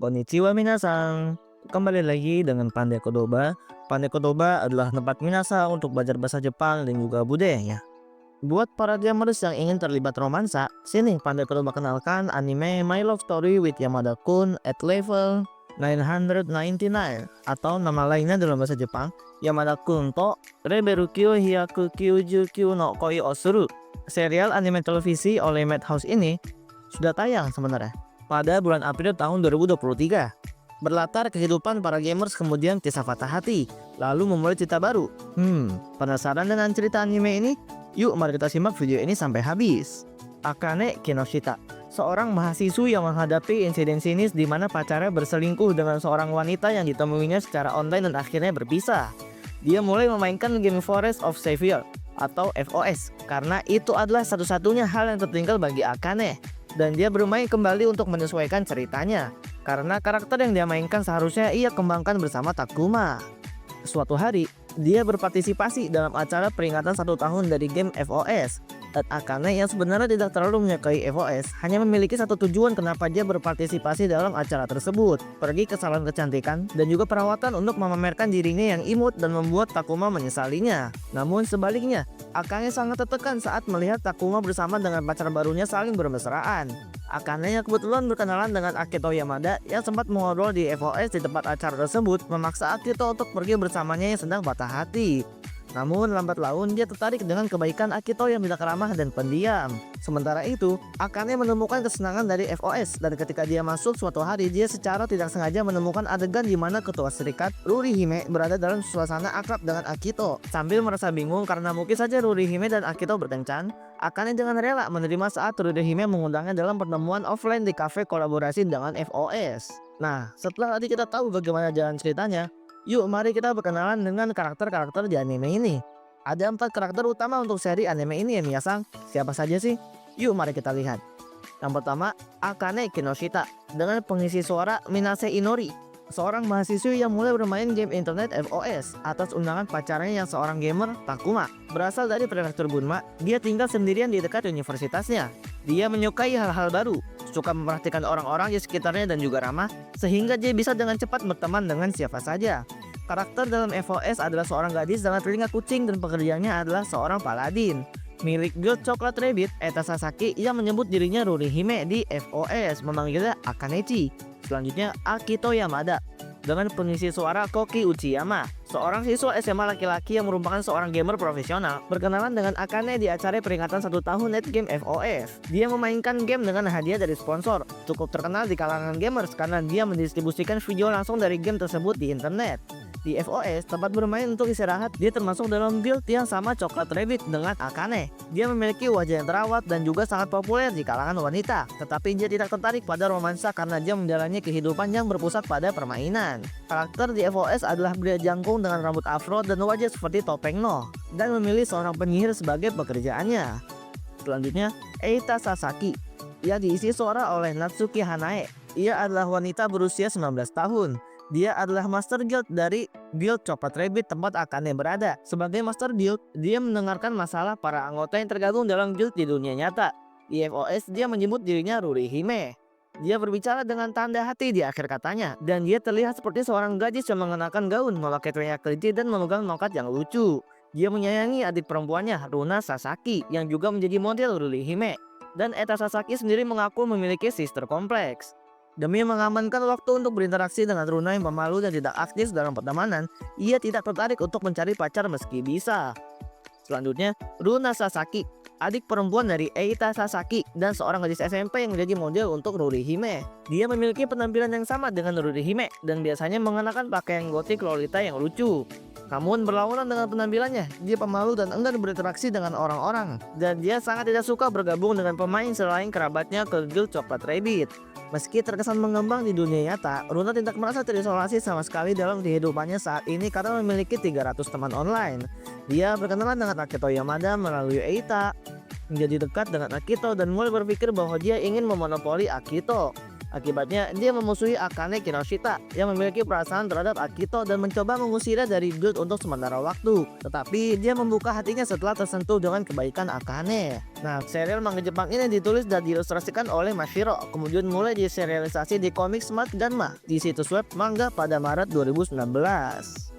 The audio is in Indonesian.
Konnichiwa minasan. Kembali lagi dengan Pandai Kodoba. Pandai Kodoba adalah tempat minasa untuk belajar bahasa Jepang dan juga budayanya. Buat para gamers yang ingin terlibat romansa, sini Pandai Kodoba kenalkan anime My Love Story with Yamada-kun at level 999 atau nama lainnya dalam bahasa Jepang Yamada-kun to Reberu Kyo Hyaku Kyujukyu no Koi o Suru. Serial anime televisi oleh Madhouse ini sudah tayang sebenarnya pada bulan April tahun 2023. Berlatar kehidupan para gamers kemudian kisah patah hati, lalu memulai cerita baru. Penasaran dengan cerita anime ini? Yuk mari kita simak video ini sampai habis. Akane Kinoshita, seorang mahasiswa yang menghadapi insiden sinis di mana pacarnya berselingkuh dengan seorang wanita yang ditemuinya secara online dan akhirnya berpisah. Dia mulai memainkan game Forest of Savior atau FOS karena itu adalah satu-satunya hal yang tertinggal bagi Akane. Dan dia bermain kembali untuk menyesuaikan ceritanya karena karakter yang dia mainkan seharusnya ia kembangkan bersama Takuma. Suatu hari, dia berpartisipasi dalam acara peringatan 1 tahun dari game FOS. Dan Akane yang sebenarnya tidak terlalu menyukai FOS hanya memiliki satu tujuan kenapa dia berpartisipasi dalam acara tersebut, pergi ke salon kecantikan dan juga perawatan untuk memamerkan dirinya yang imut dan membuat Takuma menyesalinya. Namun sebaliknya, Akane sangat tertekan saat melihat Takuma bersama dengan pacar barunya saling bermesraan. Akane yang kebetulan berkenalan dengan Akito Yamada yang sempat mengobrol di FOS di tempat acara tersebut memaksa Akito untuk pergi bersamanya yang sedang patah hati. Namun lambat laun dia tertarik dengan kebaikan Akito yang tidak ramah dan pendiam. Sementara itu, Akane menemukan kesenangan dari FOS dan ketika dia masuk suatu hari dia secara tidak sengaja menemukan adegan di mana ketua serikat Rurihime berada dalam suasana akrab dengan Akito. Sambil merasa bingung karena mungkin saja Rurihime dan Akito berkencan, Akane dengan rela menerima saat Rurihime mengundangnya dalam pertemuan offline di kafe kolaborasi dengan FOS. Nah, setelah tadi kita tahu bagaimana jalan ceritanya, yuk mari kita berkenalan dengan karakter-karakter di anime ini. Ada 4 karakter utama untuk seri anime ini ya Miyasang. Siapa saja sih? Yuk mari kita lihat. Yang pertama, Akane Kinoshita dengan pengisi suara Minase Inori, seorang mahasiswa yang mulai bermain game internet FOS atas undangan pacarnya yang seorang gamer Takuma. Berasal dari prefektur Gunma, dia tinggal sendirian di dekat universitasnya. Dia menyukai hal-hal baru, suka memperhatikan orang-orang di sekitarnya dan juga ramah, sehingga dia bisa dengan cepat berteman dengan siapa saja. Karakter dalam FOS adalah seorang gadis dengan telinga kucing dan pekerjaannya adalah seorang paladin. Milik guild Coklat Rabbit, Eta Sasaki yang menyebut dirinya Rurihime di FOS memanggilnya Akanechi. Selanjutnya Akito Yamada dengan pengisi suara Koki Uchiyama, seorang siswa SMA laki-laki yang merupakan seorang gamer profesional, berkenalan dengan Akane di acara peringatan 1 tahun net game FOS. Dia memainkan game dengan hadiah dari sponsor, cukup terkenal di kalangan gamers karena dia mendistribusikan video langsung dari game tersebut di internet. Di FOS, tempat bermain untuk istirahat, dia termasuk dalam guild yang sama Coklat Rabbit dengan Akane. Dia memiliki wajah yang terawat dan juga sangat populer di kalangan wanita, tetapi dia tidak tertarik pada romansa karena dia menjalani kehidupan yang berpusat pada permainan. Karakter di FOS adalah pria jangkung dengan rambut afro dan wajah seperti topeng no, dan memilih seorang penyihir sebagai pekerjaannya. Selanjutnya, Eita Sasaki. Ia diisi suara oleh Natsuki Hanae. Ia adalah wanita berusia 19 tahun. Dia adalah Master Guild dari Guild Coklat Rabbit tempat Akane berada. Sebagai Master Guild, dia mendengarkan masalah para anggota yang tergabung dalam guild di dunia nyata. Di FOS, dia menyebut dirinya Rurihime. Dia berbicara dengan tanda hati di akhir katanya, dan dia terlihat seperti seorang gadis yang mengenakan gaun, memakai telinga kelinci dan memegang tongkat yang lucu. Dia menyayangi adik perempuannya, Runa Sasaki, yang juga menjadi model Rurihime. Dan Eta Sasaki sendiri mengaku memiliki sister kompleks. Demi mengamankan waktu untuk berinteraksi dengan Runa yang pemalu dan tidak aktif dalam pertemanan, ia tidak tertarik untuk mencari pacar meski bisa. Selanjutnya, Runa Sasaki, adik perempuan dari Eita Sasaki dan seorang gadis SMP yang menjadi model untuk Rurihime. Dia memiliki penampilan yang sama dengan Rurihime dan biasanya mengenakan pakaian gotik lolita yang lucu. Namun berlawanan dengan penampilannya, dia pemalu dan enggan berinteraksi dengan orang-orang. Dan dia sangat tidak suka bergabung dengan pemain selain kerabatnya ke Guild Coklat Rabbit. Meski terkesan mengembang di dunia nyata, Runa tidak merasa terisolasi sama sekali dalam kehidupannya saat ini karena memiliki 300 teman online. Dia berkenalan dengan Akito Yamada melalui Eita, menjadi dekat dengan Akito dan mulai berpikir bahwa dia ingin memonopoli Akito. Akibatnya, dia memusuhi Akane Kinoshita yang memiliki perasaan terhadap Akito dan mencoba mengusirnya dari Guild untuk sementara waktu. Tetapi, dia membuka hatinya setelah tersentuh dengan kebaikan Akane. Nah, serial manga Jepang ini ditulis dan diilustrasikan oleh Mashiro, kemudian mulai diserialisasi di komik Smart Ganma di situs web manga pada Maret 2019.